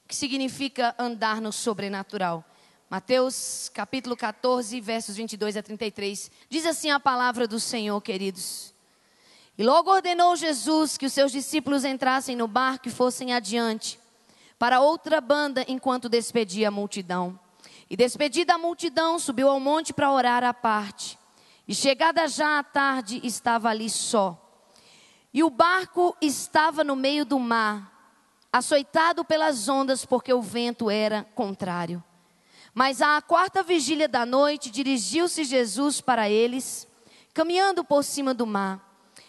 que significa andar no sobrenatural. Mateus capítulo 14, versos 22 a 33. Diz assim a palavra do Senhor, queridos. E logo ordenou Jesus que os seus discípulos entrassem no barco e fossem adiante, para outra banda, enquanto despedia a multidão. E despedida a multidão, subiu ao monte para orar à parte. E chegada já a tarde, estava ali só. E o barco estava no meio do mar, açoitado pelas ondas, porque o vento era contrário. Mas à quarta vigília da noite, dirigiu-se Jesus para eles, caminhando por cima do mar.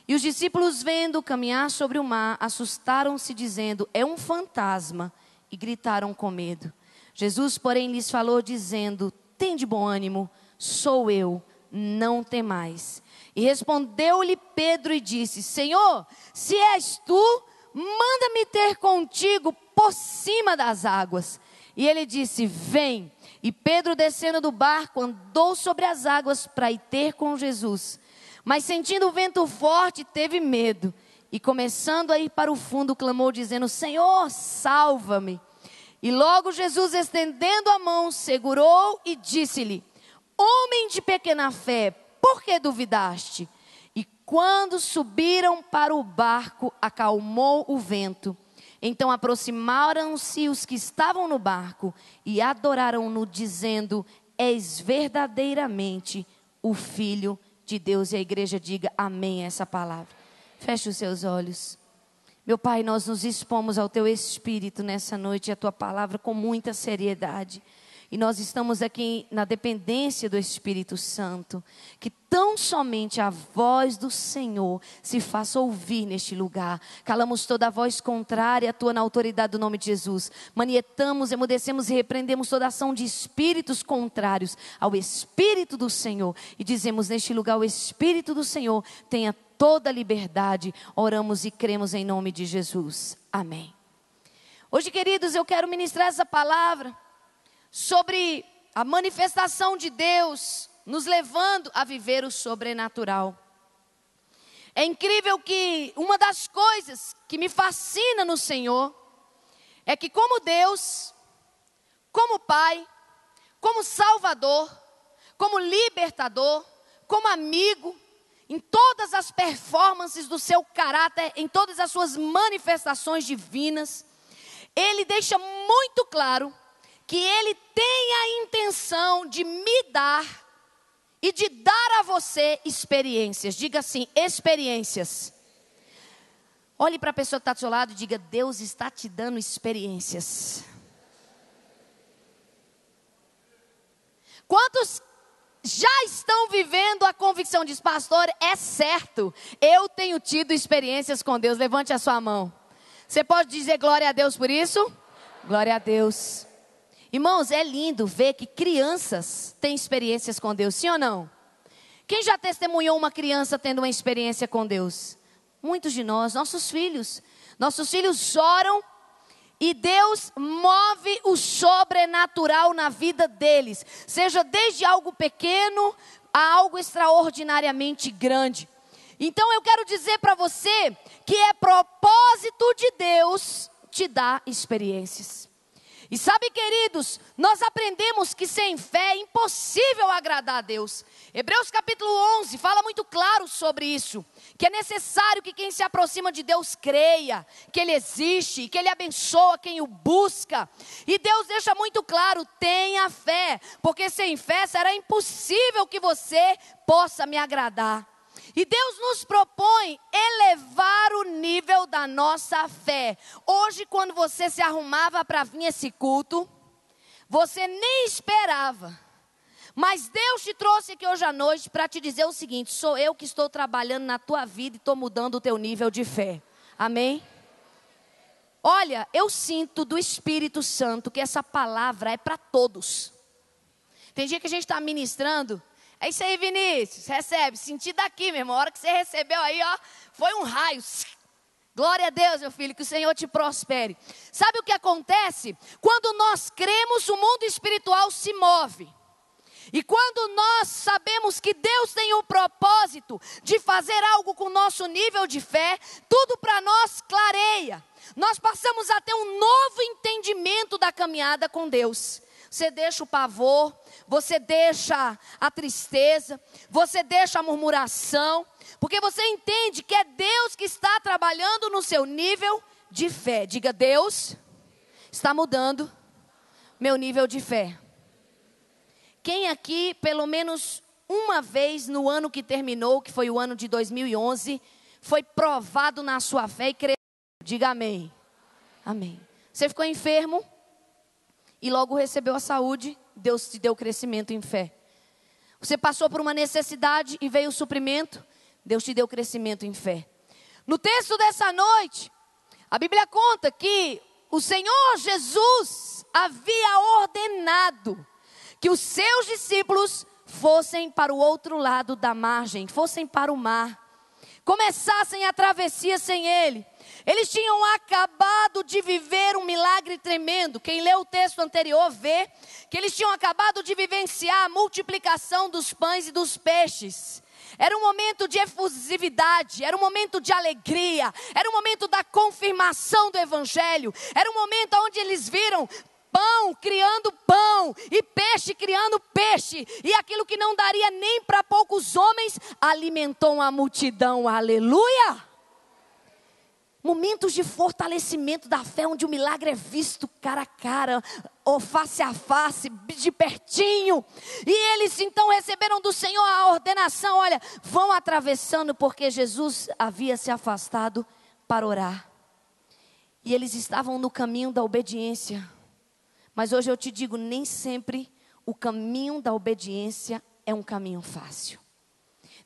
E os discípulos, vendo caminhar sobre o mar, assustaram-se, dizendo: é um fantasma, e gritaram com medo. Jesus, porém, lhes falou, dizendo: tende bom ânimo, sou eu, não temais. E respondeu-lhe Pedro e disse: Senhor, se és tu, manda-me ter contigo por cima das águas. E ele disse: vem. E Pedro, descendo do barco, andou sobre as águas para ir ter com Jesus. Mas sentindo o vento forte, teve medo. E começando a ir para o fundo, clamou dizendo: Senhor, salva-me. E logo Jesus, estendendo a mão, segurou e disse-lhe: homem de pequena fé, por que duvidaste? E quando subiram para o barco, acalmou o vento. Então aproximaram-se os que estavam no barco e adoraram-no, dizendo: és verdadeiramente o Filho de Deus. E a igreja diga amém a essa palavra. Feche os seus olhos. Meu Pai, nós nos expomos ao Teu Espírito nessa noite e a Tua palavra com muita seriedade. E nós estamos aqui na dependência do Espírito Santo. Que tão somente a voz do Senhor se faça ouvir neste lugar. Calamos toda a voz contrária, atua na autoridade do nome de Jesus. Manietamos, emudecemos e repreendemos toda ação de espíritos contrários ao Espírito do Senhor. E dizemos neste lugar: o Espírito do Senhor tenha toda a liberdade. Oramos e cremos em nome de Jesus. Amém. Hoje, queridos, eu quero ministrar essa palavra sobre a manifestação de Deus nos levando a viver o sobrenatural. É incrível que uma das coisas que me fascina no Senhor é que, como Deus, como Pai, como Salvador, como libertador, como amigo, em todas as performances do seu caráter, em todas as suas manifestações divinas, Ele deixa muito claro que Ele tem a intenção de me dar e de dar a você experiências. Diga assim: experiências. Olhe para a pessoa que está do seu lado e diga: Deus está te dando experiências. Quantos já estão vivendo a convicção? Diz: pastor, é certo, eu tenho tido experiências com Deus. Levante a sua mão. Você pode dizer glória a Deus por isso? Glória a Deus. Irmãos, é lindo ver que crianças têm experiências com Deus, sim ou não? Quem já testemunhou uma criança tendo uma experiência com Deus? Muitos de nós, nossos filhos. Nossos filhos oram e Deus move o sobrenatural na vida deles. Seja desde algo pequeno a algo extraordinariamente grande. Então eu quero dizer para você que é propósito de Deus te dar experiências. E sabe, queridos, nós aprendemos que sem fé é impossível agradar a Deus. Hebreus capítulo 11 fala muito claro sobre isso. Que é necessário que quem se aproxima de Deus creia que Ele existe, que Ele abençoa quem o busca. E Deus deixa muito claro: tenha fé, porque sem fé será impossível que você possa me agradar. E Deus nos propõe elevar o nível da nossa fé. Hoje, quando você se arrumava para vir esse culto, você nem esperava. Mas Deus te trouxe aqui hoje à noite para te dizer o seguinte: sou eu que estou trabalhando na tua vida e estou mudando o teu nível de fé. Amém? Olha, eu sinto do Espírito Santo que essa palavra é para todos. Tem dia que a gente está ministrando. É isso aí, Vinícius, recebe, senti daqui, meu irmão, a hora que você recebeu aí, ó, foi um raio. Glória a Deus, meu filho, que o Senhor te prospere. Sabe o que acontece? Quando nós cremos, o mundo espiritual se move. E quando nós sabemos que Deus tem o propósito de fazer algo com o nosso nível de fé, tudo para nós clareia. Nós passamos a ter um novo entendimento da caminhada com Deus. Você deixa o pavor, você deixa a tristeza, você deixa a murmuração, porque você entende que é Deus que está trabalhando no seu nível de fé. Diga: Deus está mudando meu nível de fé. Quem aqui, pelo menos uma vez no ano que terminou, que foi o ano de 2011, foi provado na sua fé e cresceu? Diga amém. Amém. Você ficou enfermo e logo recebeu a saúde, Deus te deu crescimento em fé. Você passou por uma necessidade e veio o suprimento, Deus te deu crescimento em fé. No texto dessa noite, a Bíblia conta que o Senhor Jesus havia ordenado que os seus discípulos fossem para o outro lado da margem, fossem para o mar, começassem a travessia sem Ele. Eles tinham acabado de viver um milagre tremendo. Quem lê o texto anterior vê que eles tinham acabado de vivenciar a multiplicação dos pães e dos peixes. Era um momento de efusividade, era um momento de alegria, era um momento da confirmação do Evangelho, era um momento onde eles viram pão criando pão e peixe criando peixe, e aquilo que não daria nem para poucos homens alimentou uma multidão. Aleluia! Momentos de fortalecimento da fé, onde o milagre é visto cara a cara, ou face a face, de pertinho. E eles então receberam do Senhor a ordenação: olha, vão atravessando, porque Jesus havia se afastado para orar. E eles estavam no caminho da obediência. Mas hoje eu te digo, nem sempre o caminho da obediência é um caminho fácil.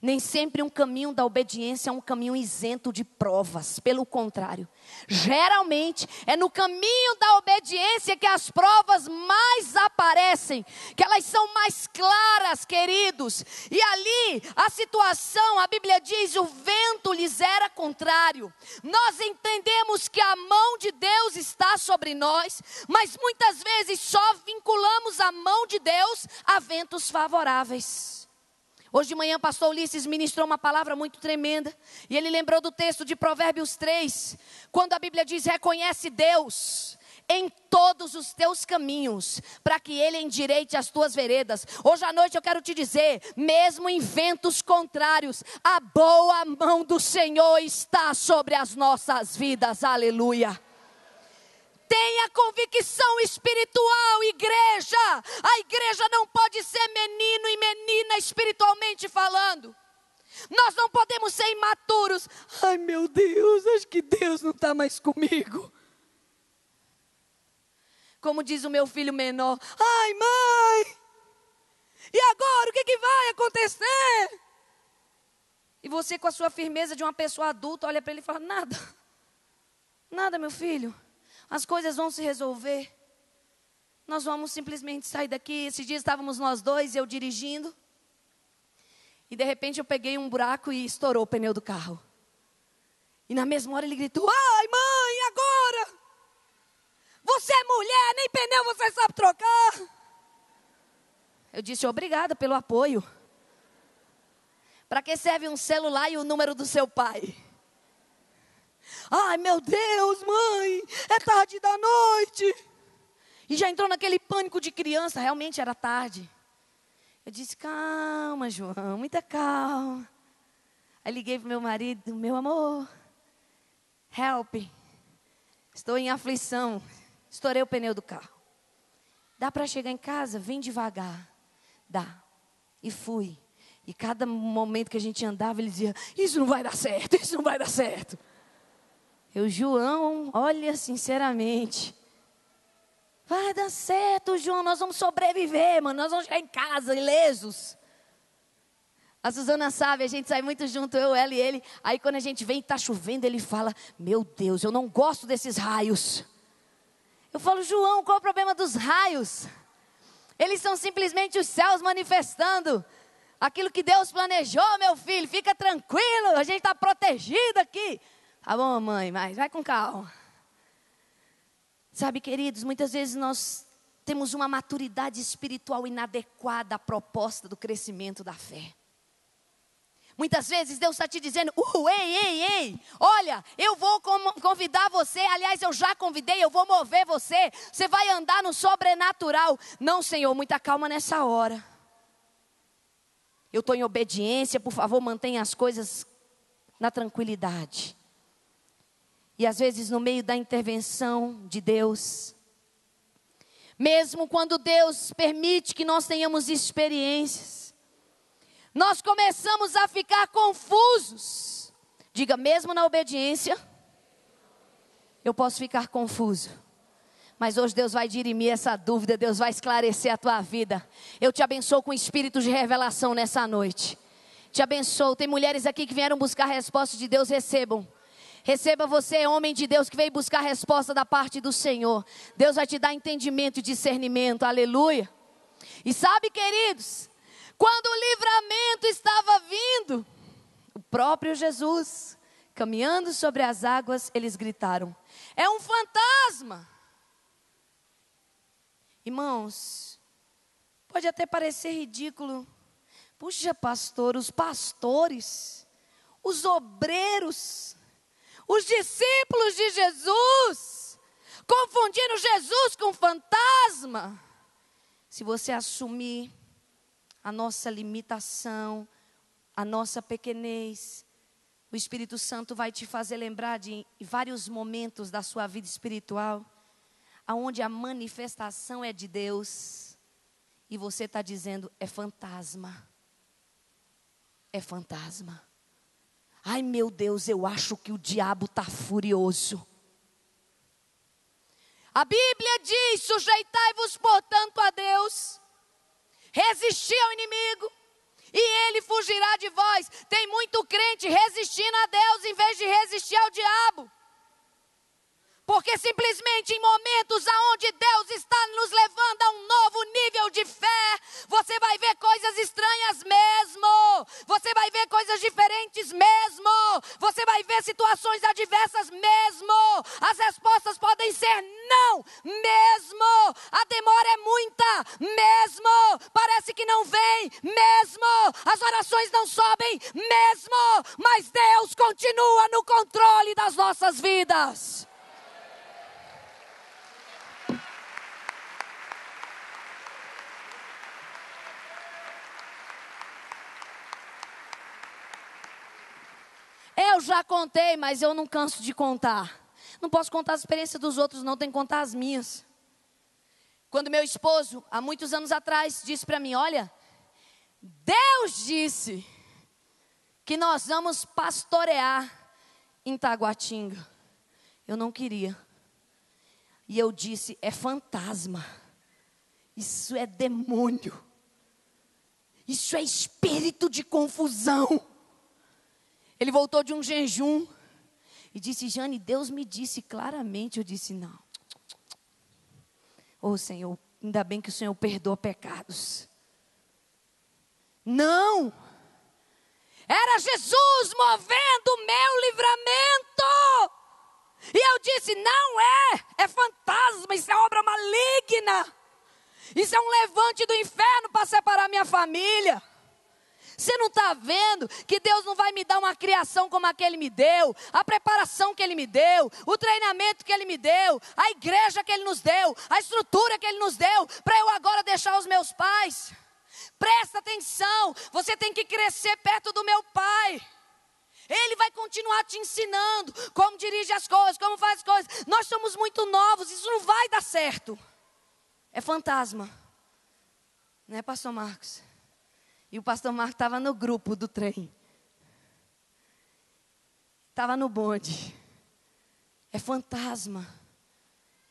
Nem sempre um caminho da obediência é um caminho isento de provas. Pelo contrário, geralmente é no caminho da obediência que as provas mais aparecem, que elas são mais claras, queridos. E ali a situação, a Bíblia diz, o vento lhes era contrário. Nós entendemos que a mão de Deus está sobre nós, mas muitas vezes só vinculamos a mão de Deus a ventos favoráveis. Hoje de manhã, pastor Ulisses ministrou uma palavra muito tremenda. E ele lembrou do texto de Provérbios 3. Quando a Bíblia diz: reconhece Deus em todos os teus caminhos, para que Ele endireite as tuas veredas. Hoje à noite eu quero te dizer, mesmo em ventos contrários, a boa mão do Senhor está sobre as nossas vidas. Aleluia. Tenha convicção espiritual, igreja. A igreja não pode ser menino e menina espiritualmente falando. Nós não podemos ser imaturos. Ai, meu Deus, acho que Deus não está mais comigo. Como diz o meu filho menor: ai, mãe, e agora o que vai acontecer? E você, com a sua firmeza de uma pessoa adulta, olha para ele e fala: nada, nada, meu filho. As coisas vão se resolver. Nós vamos simplesmente sair daqui. Esses dias estávamos nós dois, eu dirigindo. E de repente eu peguei um buraco e estourou o pneu do carro. E na mesma hora ele gritou: ai, mãe, e agora? Você é mulher, nem pneu você sabe trocar. Eu disse: obrigada pelo apoio. Para que serve um celular e o número do seu pai? Ai, meu Deus, mãe, é tarde da noite. E já entrou naquele pânico de criança. Realmente era tarde. Eu disse: calma, João, muita calma. Aí liguei para o meu marido: meu amor, help, estou em aflição, estourei o pneu do carro. Dá para chegar em casa? Vem devagar. Dá. E fui. E cada momento que a gente andava, ele dizia: isso não vai dar certo, isso não vai dar certo. Eu: João, olha, sinceramente, vai dar certo, João, nós vamos sobreviver, mano, nós vamos chegar em casa ilesos. A Suzana sabe, a gente sai muito junto, eu, ela e ele. Aí quando a gente vem e está chovendo, ele fala: meu Deus, eu não gosto desses raios. Eu falo: João, qual é o problema dos raios? Eles são simplesmente os céus manifestando aquilo que Deus planejou, meu filho. Fica tranquilo, a gente está protegido aqui. Tá bom, mãe, mas vai com calma. Sabe, queridos, muitas vezes nós temos uma maturidade espiritual inadequada à proposta do crescimento da fé. Muitas vezes Deus está te dizendo, ei, olha, eu vou convidar você, aliás eu já convidei, eu vou mover você, você vai andar no sobrenatural. Não, Senhor, muita calma nessa hora. Eu estou em obediência, por favor, mantenha as coisas na tranquilidade. E às vezes no meio da intervenção de Deus, mesmo quando Deus permite que nós tenhamos experiências, nós começamos a ficar confusos. Diga, mesmo na obediência, eu posso ficar confuso. Mas hoje Deus vai dirimir essa dúvida, Deus vai esclarecer a tua vida. Eu te abençoo com espírito de revelação nessa noite. Te abençoo. Tem mulheres aqui que vieram buscar a resposta de Deus, recebam. Receba você, homem de Deus, que veio buscar a resposta da parte do Senhor. Deus vai te dar entendimento e discernimento, aleluia. E sabe, queridos, quando o livramento estava vindo, o próprio Jesus, caminhando sobre as águas, eles gritaram, é um fantasma. Irmãos, pode até parecer ridículo. Puxa, pastor, os pastores, os obreiros, os discípulos de Jesus, confundindo Jesus com fantasma. Se você assumir a nossa limitação, a nossa pequenez, o Espírito Santo vai te fazer lembrar de vários momentos da sua vida espiritual, aonde a manifestação é de Deus, e você está dizendo, é fantasma. É fantasma. Ai meu Deus, eu acho que o diabo está furioso. A Bíblia diz, sujeitai-vos portanto a Deus, resisti ao inimigo, e ele fugirá de vós. Tem muito crente resistindo a Deus, em vez de resistir ao diabo. Porque simplesmente em momentos onde Deus está nos levando a um novo nível de fé, você vai ver coisas estranhas mesmo, você vai ver coisas diferentes mesmo, você vai ver situações adversas mesmo, as respostas podem ser não mesmo, a demora é muita mesmo, parece que não vem mesmo, as orações não sobem mesmo, mas Deus continua no controle das nossas vidas. Eu já contei, mas eu não canso de contar. Não posso contar as experiências dos outros, não, tenho que contar as minhas. Quando meu esposo, há muitos anos atrás, disse para mim, olha, Deus disse que nós vamos pastorear em Taguatinga. Eu não queria. E eu disse, é fantasma. Isso é demônio. Isso é espírito de confusão. Ele voltou de um jejum e disse, Jane, Deus me disse claramente. Eu disse, não. Ô Senhor, ainda bem que o Senhor perdoa pecados. Não. Era Jesus movendo o meu livramento. E eu disse, não é fantasma, isso é obra maligna. Isso é um levante do inferno para separar minha família. Você não está vendo que Deus não vai me dar uma criação como a que Ele me deu, a preparação que Ele me deu, o treinamento que Ele me deu, a igreja que Ele nos deu, a estrutura que Ele nos deu, para eu agora deixar os meus pais? Presta atenção, você tem que crescer perto do meu Pai. Ele vai continuar te ensinando como dirige as coisas, como faz as coisas. Nós somos muito novos, isso não vai dar certo. É fantasma, não é, pastor Marcos? E o pastor Marcos estava no grupo do trem. Estava no bonde. É fantasma.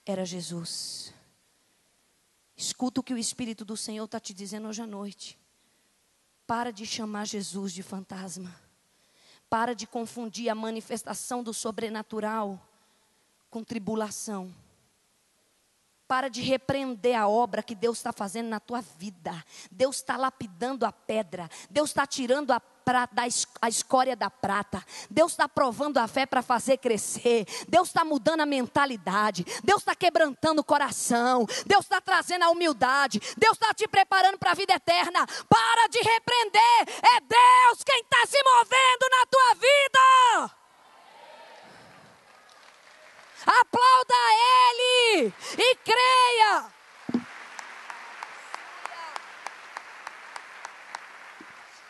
Era Jesus. Escuta o que o Espírito do Senhor está te dizendo hoje à noite. Para de chamar Jesus de fantasma. Para de confundir a manifestação do sobrenatural com tribulação. Para de repreender a obra que Deus está fazendo na tua vida. Deus está lapidando a pedra. Deus está tirando a a escória da prata. Deus está provando a fé para fazer crescer. Deus está mudando a mentalidade. Deus está quebrantando o coração. Deus está trazendo a humildade. Deus está te preparando para a vida eterna. Para de repreender. É Deus quem está se movendo na tua vida. Aplauda Ele e creia.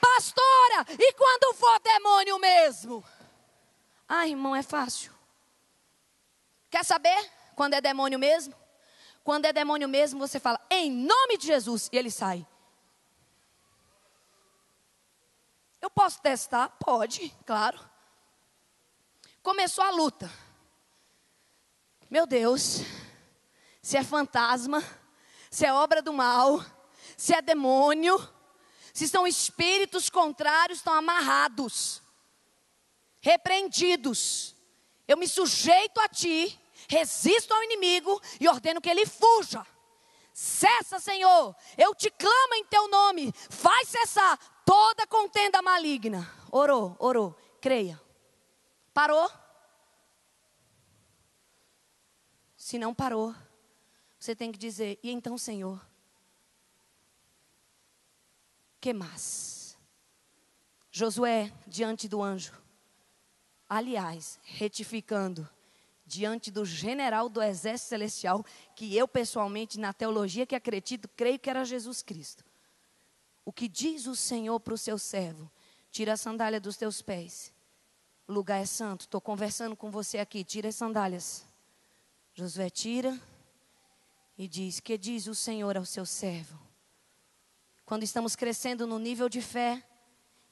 Pastora, e quando for demônio mesmo? Ah, irmão, é fácil. Quer saber quando é demônio mesmo? Quando é demônio mesmo, você fala, em nome de Jesus, e ele sai. Eu posso testar? Pode, claro. Começou a luta. Meu Deus, se é fantasma, se é obra do mal, se é demônio, se são espíritos contrários, estão amarrados, repreendidos. Eu me sujeito a ti, resisto ao inimigo e ordeno que ele fuja. Cessa, Senhor, eu te clamo em teu nome, faz cessar toda contenda maligna. Orou, creia. Parou? Se não parou, você tem que dizer, e então, Senhor, que mais? Josué, diante do anjo, aliás, retificando, diante do general do exército celestial, que eu pessoalmente, na teologia que acredito, creio que era Jesus Cristo. O que diz o Senhor para o seu servo? Tira a sandália dos teus pés. O lugar é santo, estou conversando com você aqui, tira as sandálias. Josué tira e diz, que diz o Senhor ao seu servo? Quando estamos crescendo no nível de fé,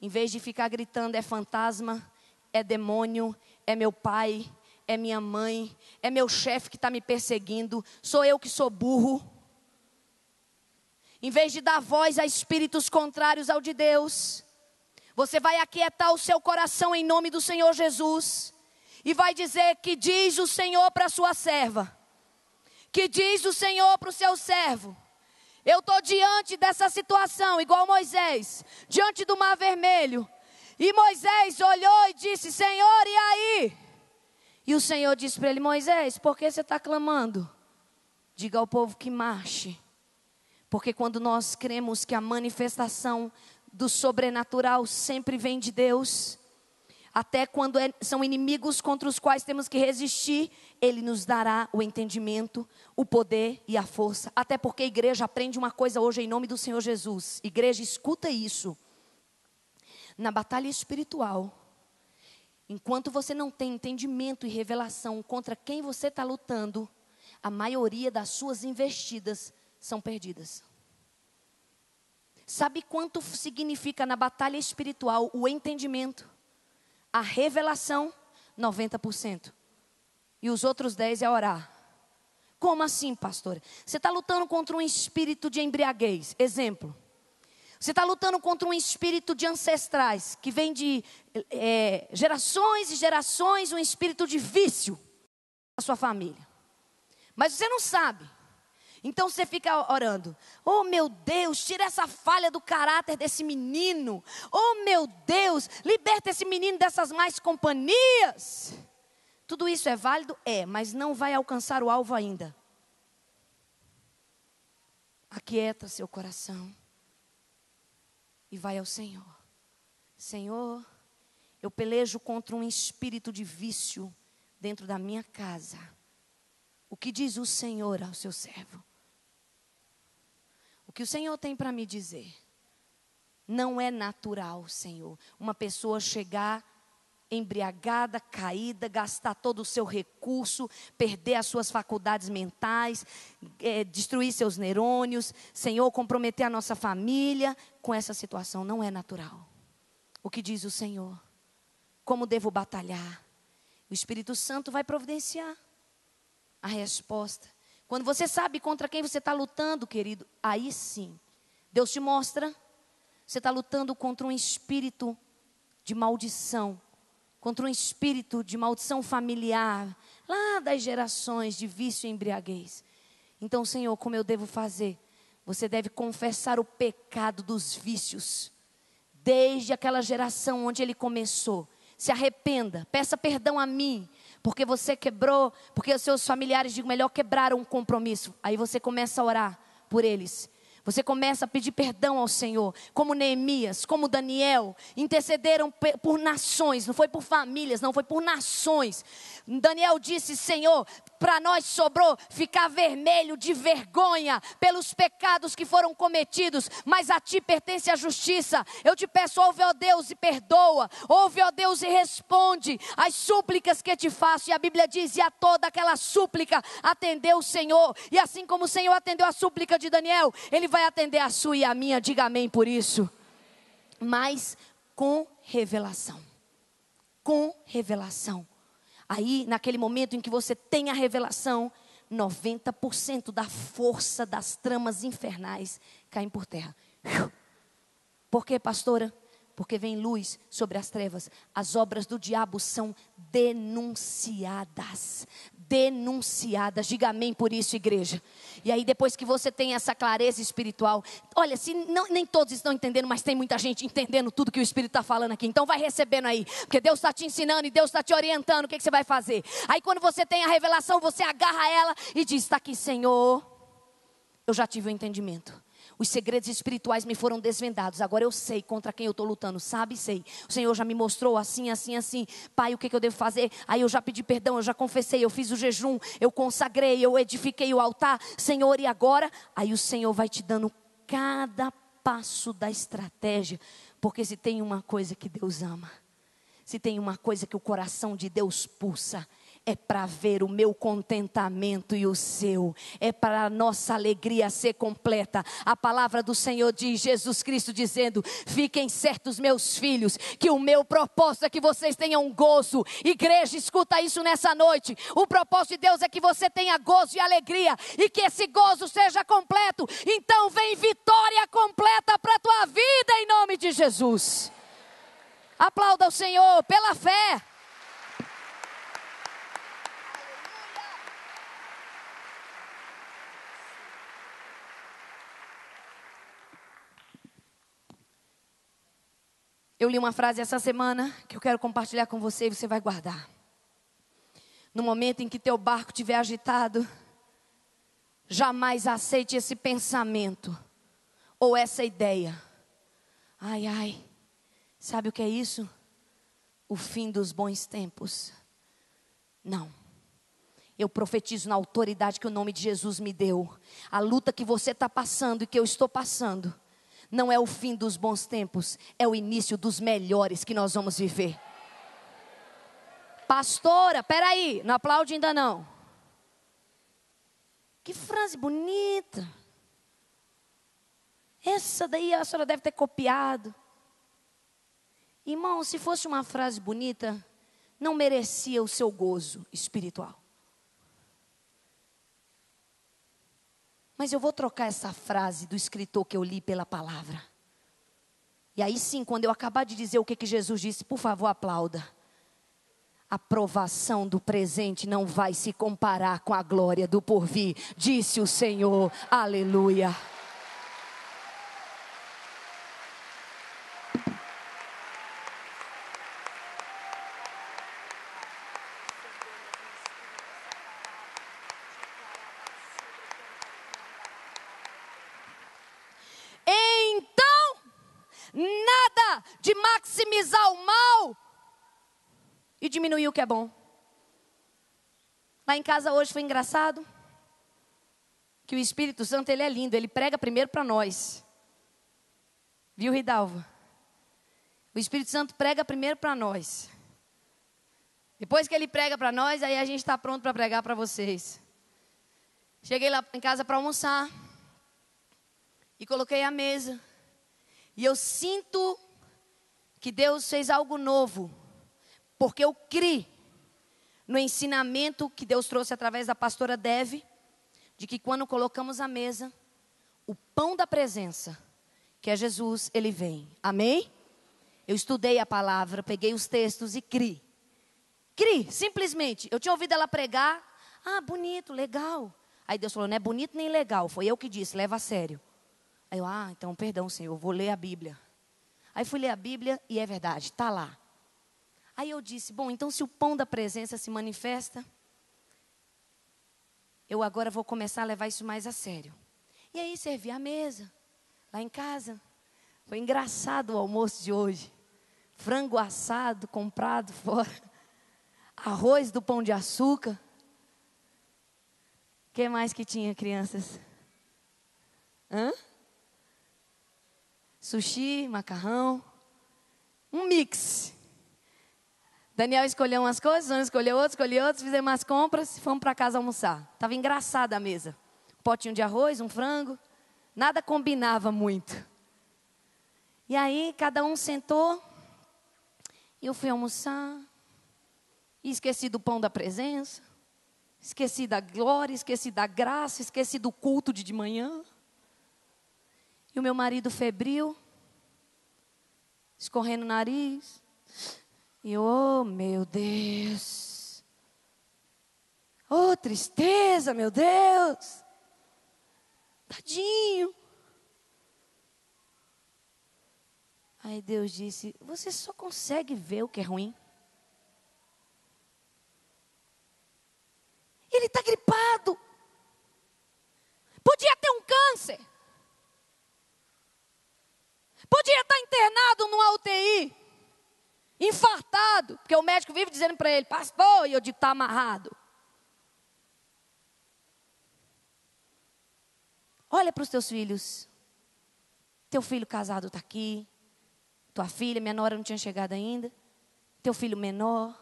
em vez de ficar gritando, é fantasma, é demônio, é meu pai, é minha mãe, é meu chefe que está me perseguindo, sou eu que sou burro. Em vez de dar voz a espíritos contrários ao de Deus, você vai aquietar o seu coração em nome do Senhor Jesus. E vai dizer que diz o Senhor para a sua serva. Que diz o Senhor para o seu servo. Eu estou diante dessa situação, igual Moisés, diante do Mar Vermelho. E Moisés olhou e disse, Senhor, e aí? E o Senhor disse para ele, Moisés, por que você está clamando? Diga ao povo que marche. Porque quando nós cremos que a manifestação do sobrenatural sempre vem de Deus, até quando são inimigos contra os quais temos que resistir, Ele nos dará o entendimento, o poder e a força. Até porque a igreja aprende uma coisa hoje em nome do Senhor Jesus. Igreja, escuta isso. Na batalha espiritual, enquanto você não tem entendimento e revelação contra quem você está lutando, a maioria das suas investidas são perdidas. Sabe quanto significa na batalha espiritual o entendimento? A revelação, 90%. E os outros 10% é orar. Como assim, pastora? Você está lutando contra um espírito de embriaguez. Exemplo. Você está lutando contra um espírito de ancestrais, que vem de gerações e gerações, um espírito de vício na sua família. Mas você não sabe. Então você fica orando, oh meu Deus, tira essa falha do caráter desse menino. Oh meu Deus, liberta esse menino dessas más companhias. Tudo isso é válido? É, mas não vai alcançar o alvo ainda. Aquieta seu coração e vai ao Senhor. Senhor, eu pelejo contra um espírito de vício dentro da minha casa. O que diz o Senhor ao seu servo? O que o Senhor tem para me dizer? Não é natural, Senhor, uma pessoa chegar embriagada, caída, gastar todo o seu recurso, perder as suas faculdades mentais, destruir seus neurônios, Senhor, comprometer a nossa família com essa situação. Não é natural. O que diz o Senhor? Como devo batalhar? O Espírito Santo vai providenciar a resposta. Quando você sabe contra quem você está lutando, querido, aí sim, Deus te mostra. Você está lutando contra um espírito de maldição, contra um espírito de maldição familiar, lá das gerações de vício e embriaguez. Então, Senhor, como eu devo fazer? Você deve confessar o pecado dos vícios. desde aquela geração onde ele começou. Se arrependa, peça perdão a mim, porque você quebrou, porque os seus familiares, digo melhor, quebraram um compromisso. Aí você começa a orar por eles. Você começa a pedir perdão ao Senhor, como Neemias, como Daniel, intercederam por nações, não foi por famílias, não foi por nações. Daniel disse: Senhor, para nós sobrou ficar vermelho de vergonha pelos pecados que foram cometidos, mas a ti pertence a justiça. Eu te peço, ouve, ó Deus, e perdoa, ouve, ó Deus, e responde as súplicas que te faço. E a Bíblia diz: e a toda aquela súplica atendeu o Senhor, e assim como o Senhor atendeu a súplica de Daniel, Ele vai atender a sua e a minha. Diga amém por isso. Mas com revelação. Com revelação. Aí, naquele momento em que você tem a revelação, 90% da força das tramas infernais caem por terra. Por quê, pastora? Porque vem luz sobre as trevas. As obras do diabo são denunciadas. Denunciadas. Diga amém por isso, igreja. E aí depois que você tem essa clareza espiritual, olha, se não, nem todos estão entendendo, mas tem muita gente entendendo tudo que o Espírito está falando aqui. Então vai recebendo aí, porque Deus está te ensinando e Deus está te orientando o que você vai fazer. Aí quando você tem a revelação, você agarra ela e diz: está aqui, Senhor, eu já tive o entendimento. Os segredos espirituais me foram desvendados. Agora eu sei contra quem eu estou lutando. Sabe? Sei. O Senhor já me mostrou assim, assim, assim. Pai, o que eu devo fazer? Aí eu já pedi perdão, eu já confessei, eu fiz o jejum, eu consagrei, eu edifiquei o altar. Senhor, e agora? Aí o Senhor vai te dando cada passo da estratégia. Porque se tem uma coisa que Deus ama, se tem uma coisa que o coração de Deus pulsa, é para ver o meu contentamento e o seu. É para a nossa alegria ser completa. A palavra do Senhor diz, Jesus Cristo dizendo: fiquem certos, meus filhos, que o meu propósito é que vocês tenham gozo. Igreja, escuta isso nessa noite. O propósito de Deus é que você tenha gozo e alegria, e que esse gozo seja completo. Então vem vitória completa para a tua vida, em nome de Jesus. Aplauda o Senhor pela fé. Eu li uma frase essa semana que eu quero compartilhar com você e você vai guardar. No momento em que teu barco estiver agitado, jamais aceite esse pensamento ou essa ideia. Ai, ai, sabe o que é isso? O fim dos bons tempos. Não. Eu profetizo na autoridade que o nome de Jesus me deu. A luta que você está passando e que eu estou passando não é o fim dos bons tempos, é o início dos melhores que nós vamos viver. Pastora, peraí, não aplaude ainda não. Que frase bonita. Essa daí a senhora deve ter copiado. Irmão, se fosse uma frase bonita, não merecia o seu gozo espiritual. Mas eu vou trocar essa frase do escritor que eu li pela palavra. E aí sim, quando eu acabar de dizer o que Jesus disse, por favor, aplauda. A provação do presente não vai se comparar com a glória do porvir, disse o Senhor. Aleluia. Nada de maximizar o mal e diminuir o que é bom. Lá em casa hoje foi engraçado que o Espírito Santo, ele é lindo, ele prega primeiro para nós. Viu, Ridalva? O Espírito Santo prega primeiro para nós. Depois que ele prega para nós, aí a gente está pronto para pregar para vocês. Cheguei lá em casa para almoçar e coloquei a mesa. E eu sinto que Deus fez algo novo, porque eu criei no ensinamento que Deus trouxe através da pastora Deve, de que quando colocamos a mesa, o pão da presença, que é Jesus, ele vem. Amém? Eu estudei a palavra, peguei os textos e criei. Criei, simplesmente. Eu tinha ouvido ela pregar, bonito, legal. Aí Deus falou, não é bonito nem legal, foi eu que disse, leva a sério. Aí eu, então perdão, Senhor, eu vou ler a Bíblia. Aí fui ler a Bíblia e é verdade, está lá. Aí eu disse, bom, então se o pão da presença se manifesta, eu agora vou começar a levar isso mais a sério. E aí servi a mesa, lá em casa. Foi engraçado o almoço de hoje. Frango assado, comprado fora. Arroz do Pão de Açúcar. O que mais que tinha, crianças? Sushi, macarrão. Um mix. Daniel escolheu umas coisas, Ana escolheu outras, fizemos as compras e fomos para casa almoçar. Estava engraçada a mesa. Um potinho de arroz, um frango. Nada combinava muito. E aí, cada um sentou. E eu fui almoçar. E esqueci do pão da presença. Esqueci da glória, esqueci da graça, esqueci do culto de manhã. E o meu marido febril, escorrendo o nariz. E oh, meu Deus. Oh, tristeza, meu Deus. Tadinho. Aí Deus disse, você só consegue ver o que é ruim. Ele está gripado. Podia ter um câncer. Podia estar internado numa UTI. Infartado. Porque o médico vive dizendo para ele, pastor, e eu digo, está amarrado. Olha para os teus filhos. Teu filho casado está aqui. Tua filha, minha nora não tinha chegado ainda. Teu filho menor.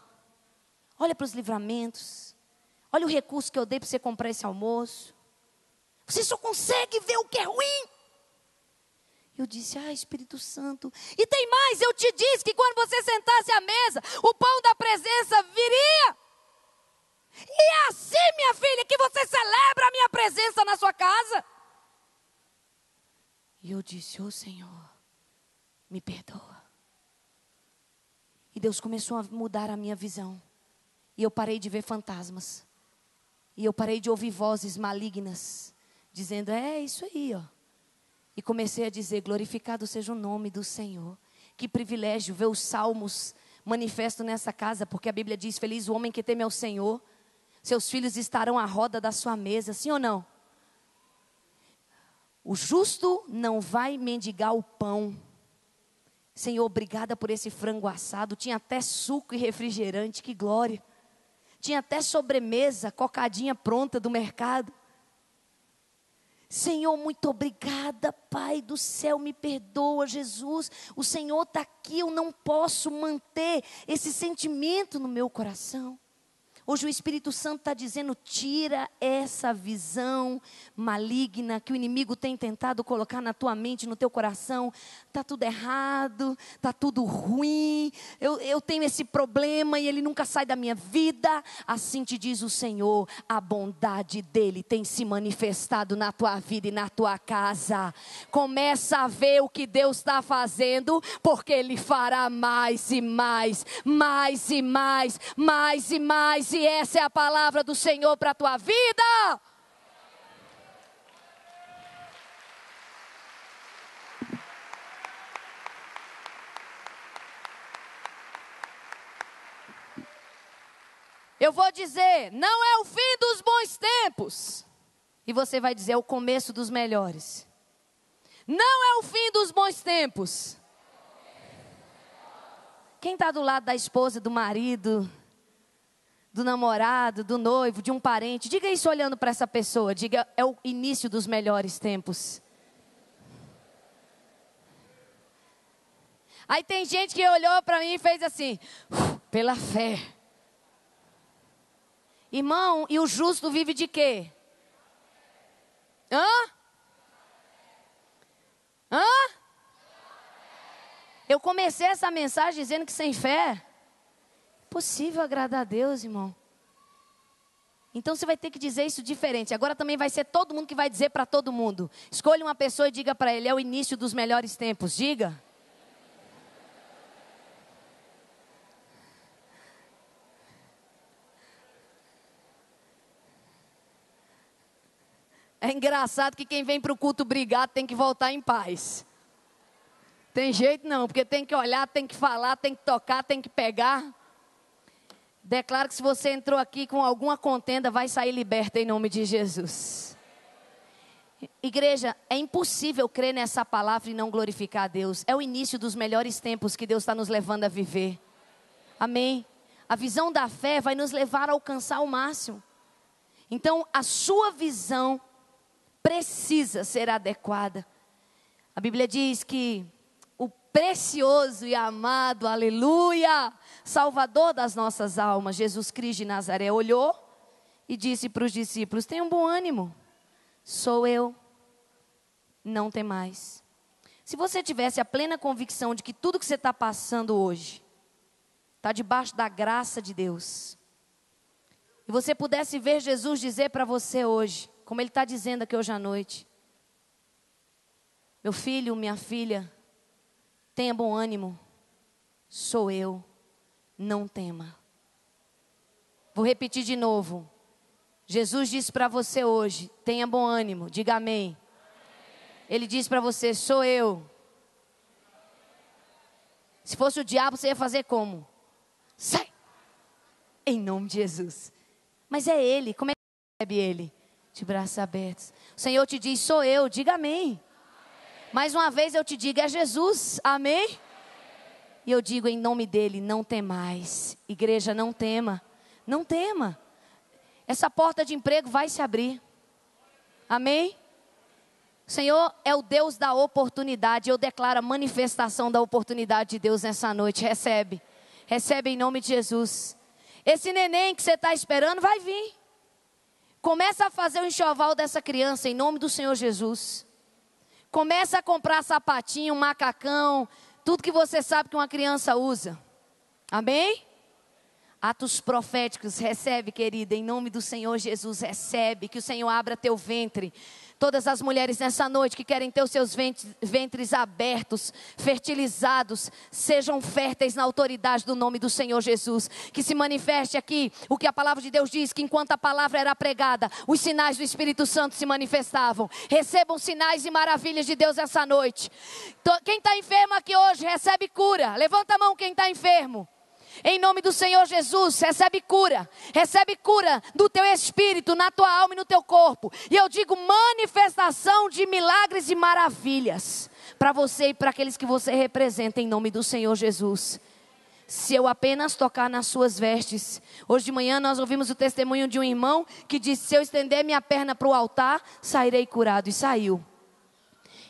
Olha para os livramentos. Olha o recurso que eu dei para você comprar esse almoço. Você só consegue ver o que é ruim. Eu disse, Espírito Santo. E tem mais, eu te disse que quando você sentasse à mesa, o pão da presença viria. E é assim, minha filha, que você celebra a minha presença na sua casa. E eu disse, Senhor, me perdoa. E Deus começou a mudar a minha visão. E eu parei de ver fantasmas. E eu parei de ouvir vozes malignas, dizendo, é isso aí, ó. E comecei a dizer, glorificado seja o nome do Senhor. Que privilégio ver os salmos manifestos nessa casa, porque a Bíblia diz, feliz o homem que teme ao Senhor. Seus filhos estarão à roda da sua mesa, sim ou não? O justo não vai mendigar o pão. Senhor, obrigada por esse frango assado. Tinha até suco e refrigerante, que glória. Tinha até sobremesa, cocadinha pronta do mercado. Senhor, muito obrigada, Pai do céu, me perdoa, Jesus. O Senhor está aqui, eu não posso manter esse sentimento no meu coração. Hoje o Espírito Santo está dizendo, tira essa visão maligna que o inimigo tem tentado colocar na tua mente, no teu coração. Está tudo errado, está tudo ruim, eu tenho esse problema e ele nunca sai da minha vida. Assim te diz o Senhor, a bondade dele tem se manifestado na tua vida e na tua casa. Começa a ver o que Deus está fazendo, porque ele fará mais e mais, mais e mais, mais e mais. E essa é a palavra do Senhor para a tua vida. Eu vou dizer, não é o fim dos bons tempos. E você vai dizer, é o começo dos melhores. Não é o fim dos bons tempos. Quem está do lado da esposa, do marido, do namorado, do noivo, de um parente, diga isso olhando para essa pessoa. Diga, é o início dos melhores tempos. Aí tem gente que olhou para mim e fez assim, pela fé. Irmão, e o justo vive de quê? Eu comecei essa mensagem dizendo que sem fé é possível agradar a Deus, irmão. Então você vai ter que dizer isso diferente. Agora também vai ser todo mundo que vai dizer para todo mundo. Escolha uma pessoa e diga para ele, é o início dos melhores tempos. Diga. É engraçado que quem vem para o culto brigado tem que voltar em paz. Tem jeito não, porque tem que olhar, tem que falar, tem que tocar, tem que pegar. Declaro que se você entrou aqui com alguma contenda, vai sair liberta em nome de Jesus. Igreja, é impossível crer nessa palavra e não glorificar a Deus. É o início dos melhores tempos que Deus está nos levando a viver. Amém? A visão da fé vai nos levar a alcançar o máximo. Então, a sua visão precisa ser adequada. A Bíblia diz que o precioso e amado, aleluia, Salvador das nossas almas, Jesus Cristo de Nazaré, olhou e disse para os discípulos: tenham bom ânimo, sou eu, não tem mais. Se você tivesse a plena convicção de que tudo que você está passando hoje está debaixo da graça de Deus, e você pudesse ver Jesus dizer para você hoje, como Ele está dizendo aqui hoje à noite: meu filho, minha filha, tenha bom ânimo, sou eu, não tema. Vou repetir de novo. Jesus disse para você hoje: tenha bom ânimo, diga amém. Ele disse para você: sou eu. Se fosse o diabo, você ia fazer como? Sai! Em nome de Jesus. Mas é Ele, como é que recebe Ele? De braços abertos. O Senhor te diz: sou eu, diga amém. Mais uma vez eu te digo: é Jesus, amém? E eu digo em nome dEle: não temais. Igreja, não tema, não tema. Essa porta de emprego vai se abrir, amém? O Senhor é o Deus da oportunidade. Eu declaro a manifestação da oportunidade de Deus nessa noite. Recebe, recebe em nome de Jesus. Esse neném que você está esperando vai vir. Começa a fazer o enxoval dessa criança em nome do Senhor Jesus. Começa a comprar sapatinho, macacão, tudo que você sabe que uma criança usa. Amém? Atos proféticos, recebe, querida, em nome do Senhor Jesus, recebe, que o Senhor abra teu ventre. Todas as mulheres nessa noite que querem ter os seus ventres abertos, fertilizados, sejam férteis na autoridade do nome do Senhor Jesus. Que se manifeste aqui o que a palavra de Deus diz, que enquanto a palavra era pregada, os sinais do Espírito Santo se manifestavam. Recebam sinais e maravilhas de Deus essa noite. Quem está enfermo aqui hoje, recebe cura. Levanta a mão quem está enfermo. Em nome do Senhor Jesus, recebe cura do teu espírito, na tua alma e no teu corpo. E eu digo manifestação de milagres e maravilhas para você e para aqueles que você representa, em nome do Senhor Jesus. Se eu apenas tocar nas suas vestes. Hoje de manhã nós ouvimos o testemunho de um irmão que disse: se eu estender minha perna para o altar, sairei curado, e saiu.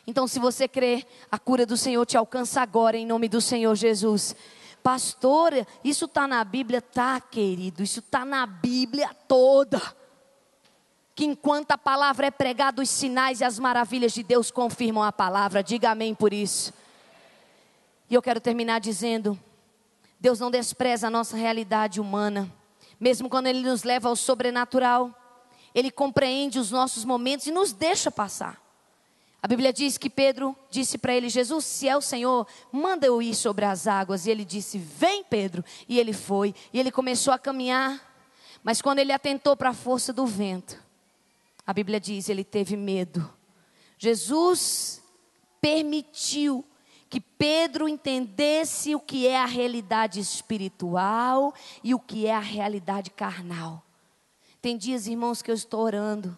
Então, se você crê, a cura do Senhor te alcança agora, em nome do Senhor Jesus. Pastora, isso está na Bíblia? Tá, querido, isso está na Bíblia toda. Que enquanto a palavra é pregada, os sinais e as maravilhas de Deus confirmam a palavra. Diga amém por isso. E eu quero terminar dizendo: Deus não despreza a nossa realidade humana. Mesmo quando Ele nos leva ao sobrenatural, Ele compreende os nossos momentos e nos deixa passar. A Bíblia diz que Pedro disse para ele: Jesus, se é o Senhor, manda eu ir sobre as águas. E ele disse: vem, Pedro. E ele foi. E ele começou a caminhar. Mas quando ele atentou para a força do vento, a Bíblia diz, ele teve medo. Jesus permitiu que Pedro entendesse o que é a realidade espiritual e o que é a realidade carnal. Tem dias, irmãos, que eu estou orando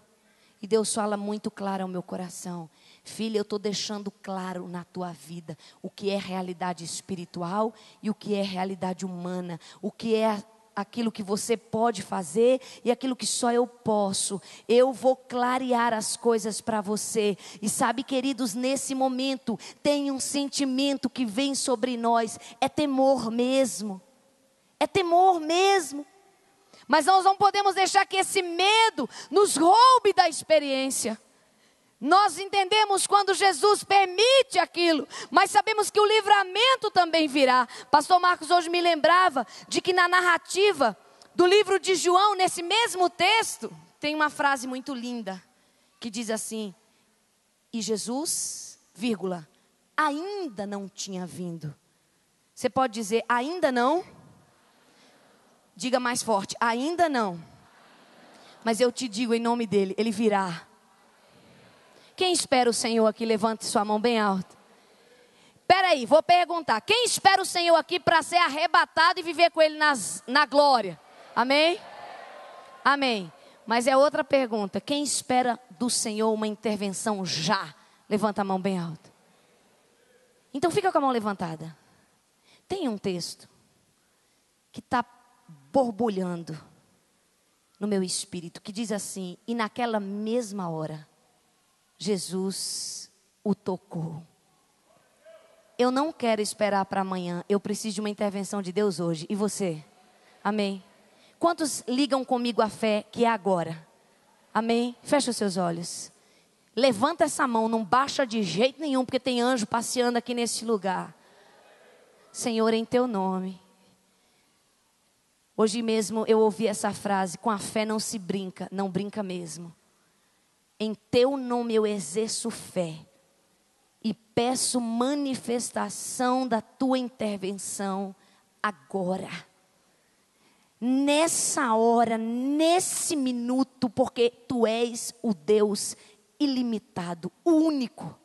e Deus fala muito claro ao meu coração: filha, eu estou deixando claro na tua vida o que é realidade espiritual e o que é realidade humana. O que é aquilo que você pode fazer e aquilo que só eu posso. Eu vou clarear as coisas para você. E sabe, queridos, nesse momento tem um sentimento que vem sobre nós. É temor mesmo. É temor mesmo. Mas nós não podemos deixar que esse medo nos roube da experiência. Nós entendemos quando Jesus permite aquilo, mas sabemos que o livramento também virá. Pastor Marcos hoje me lembrava de que na narrativa do livro de João, nesse mesmo texto, tem uma frase muito linda, que diz assim: e Jesus, vírgula, ainda não tinha vindo. Você pode dizer, ainda não? Diga mais forte, ainda não. Mas eu te digo em nome dele, ele virá. Quem espera o Senhor aqui, levante sua mão bem alta. Peraí, vou perguntar. Quem espera o Senhor aqui para ser arrebatado e viver com Ele na glória? Amém? Amém. Mas é outra pergunta. Quem espera do Senhor uma intervenção já? Levanta a mão bem alta. Então fica com a mão levantada. Tem um texto que está borbulhando no meu espírito, que diz assim: e naquela mesma hora, Jesus o tocou. Eu não quero esperar para amanhã, eu preciso de uma intervenção de Deus hoje. E você? Amém? Quantos ligam comigo a fé que é agora? Amém? Fecha os seus olhos. Levanta essa mão, não baixa de jeito nenhum, porque tem anjo passeando aqui nesse lugar. Senhor, em teu nome. Hoje mesmo eu ouvi essa frase: com a fé não se brinca, não brinca mesmo. Em teu nome eu exerço fé e peço manifestação da tua intervenção agora. Nessa hora, nesse minuto, porque tu és o Deus ilimitado, o único,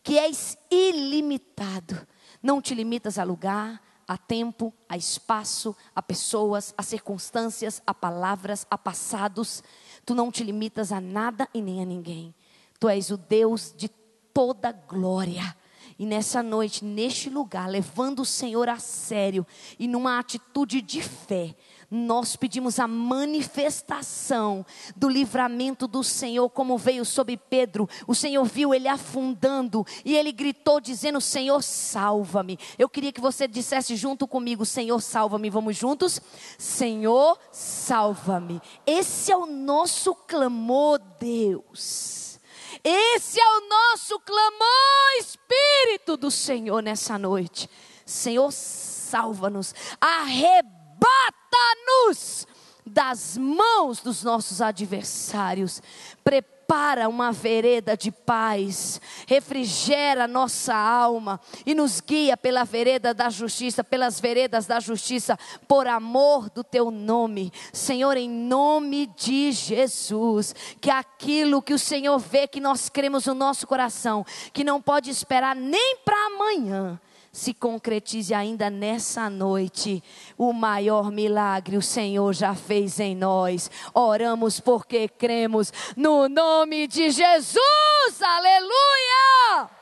que és ilimitado. Não te limitas a lugar, a tempo, a espaço, a pessoas, a circunstâncias, a palavras, a passados. Tu não te limitas a nada e nem a ninguém. Tu és o Deus de toda glória. E nessa noite, neste lugar, levando o Senhor a sério e numa atitude de fé, nós pedimos a manifestação do livramento do Senhor, como veio sobre Pedro. O Senhor viu ele afundando e ele gritou dizendo: Senhor, salva-me. Eu queria que você dissesse junto comigo: Senhor, salva-me. Vamos juntos? Senhor, salva-me. Esse é o nosso clamor, Deus. Esse é o nosso clamor, Espírito do Senhor, nessa noite. Senhor, salva-nos, arrebata-nos das mãos dos nossos adversários. Prepara uma vereda de paz, refrigera nossa alma e nos guia pela vereda da justiça, pelas veredas da justiça, por amor do teu nome. Senhor, em nome de Jesus, que aquilo que o Senhor vê, que nós cremos no nosso coração, que não pode esperar nem para amanhã, se concretize ainda nessa noite. O maior milagre o Senhor já fez em nós. Oramos porque cremos no nome de Jesus. Aleluia!